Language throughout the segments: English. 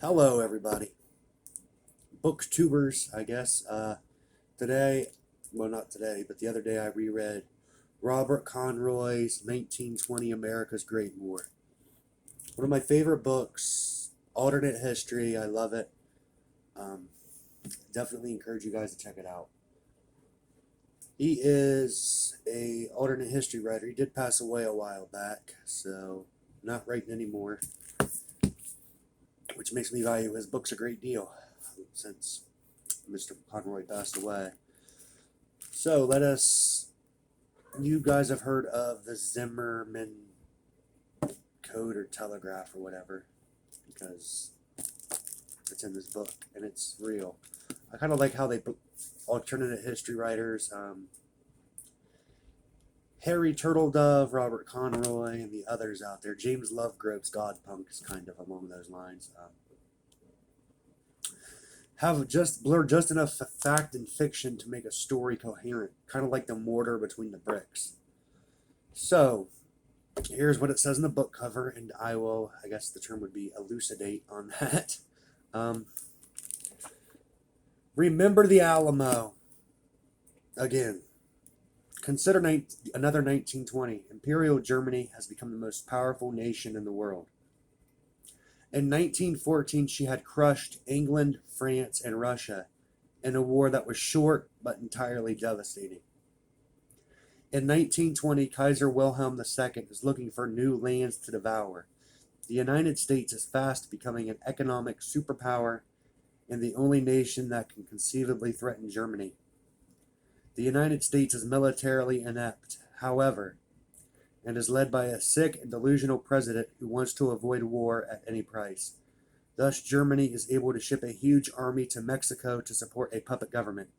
Hello, everybody. Booktubers, I guess. Today, well, not today, but the other day I reread Robert Conroy's 1920 America's Great War. One of my favorite books, alternate history. I love it. Um, Definitely encourage you guys to check it out. He is a alternate history writer. He did pass away a while back, so not writing anymore, which makes me value his books a great deal since Mr. Conroy passed away. So you guys have heard of the Zimmerman code or telegraph or whatever, because it's in this book and it's real. I kind of like how they alternate history writers, Harry Turtledove, Robert Conroy, and the others out there. James Lovegrove's Godpunk is kind of along those lines. Have just blur just enough fact and fiction to make a story coherent, kind of like the mortar between the bricks. So, here's what it says in the book cover, and I guess the term would be elucidate on that. Remember the Alamo. Again, consider another 1920. Imperial Germany has become the most powerful nation in the world. In 1914, she had crushed England, France, and Russia in a war that was short but entirely devastating. In 1920, Kaiser Wilhelm II is looking for new lands to devour. The United States is fast becoming an economic superpower and the only nation that can conceivably threaten Germany. The United States is militarily inept, however, and is led by a sick and delusional president who wants to avoid war at any price. Thus, Germany is able to ship a huge army to Mexico to support a puppet government.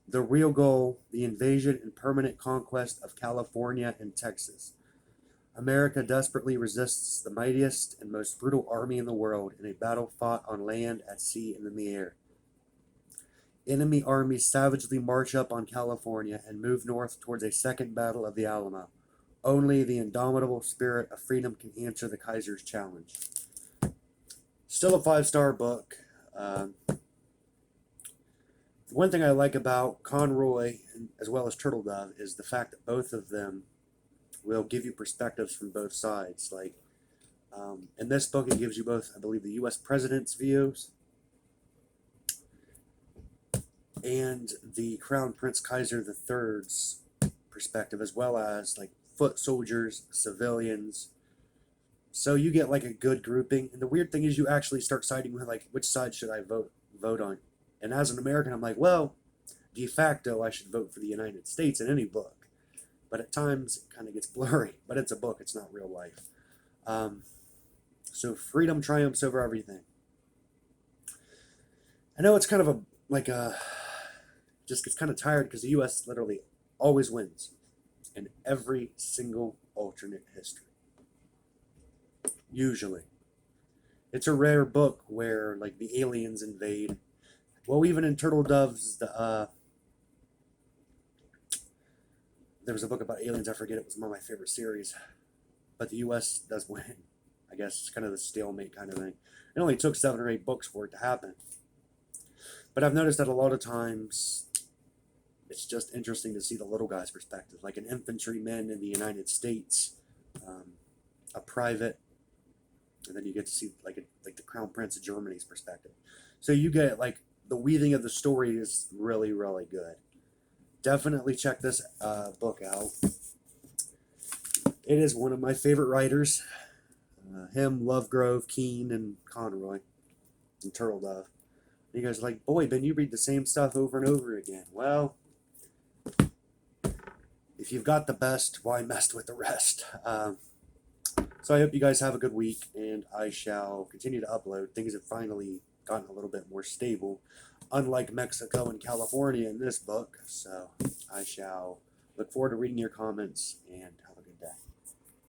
The real goal, the invasion and permanent conquest of California and Texas. America desperately resists the mightiest and most brutal army in the world in a battle fought on land, at sea, and in the air. Enemy armies savagely march up on California and move north towards a second battle of the Alamo. Only the indomitable spirit of freedom can answer the Kaiser's challenge. Still a 5-star book. One thing I like about Conroy as well as Turtledove is the fact that both of them will give you perspectives from both sides. Like in this book, it gives you both, I believe, the U.S. president's views and the Crown Prince Kaiser III's perspective, as well as like foot soldiers, civilians. So you get like a good grouping. And the weird thing is you actually start siding with like, which side should I vote on? And as an American, I'm like, well, de facto, I should vote for the United States in any book. But at times it kind of gets blurry. But it's a book, it's not real life. So freedom triumphs over everything. I know it's kind of just gets kind of tired because the U.S. literally always wins in every single alternate history. Usually. It's a rare book where like the aliens invade. Well, even in Turtledove's, there was a book about aliens, I forget, it was one of my favorite series. But the U.S. does win. I guess it's kind of the stalemate kind of thing. It only took 7 or 8 books for it to happen. But I've noticed that a lot of times it's just interesting to see the little guy's perspective, like an infantryman in the United States, a private, and then you get to see like the Crown Prince of Germany's perspective. So you get like the weaving of the story is really, really good. Definitely check this book out. It is one of my favorite writers. Him, Lovegrove, Keene, and Conroy, and Turtledove. You guys are like, boy, Ben, you read the same stuff over and over again. Well, if you've got the best, why mess with the rest? So I hope you guys have a good week, and I shall continue to upload. Things have finally gotten a little bit more stable, unlike Mexico and California in this book. So I shall look forward to reading your comments, and have a good day.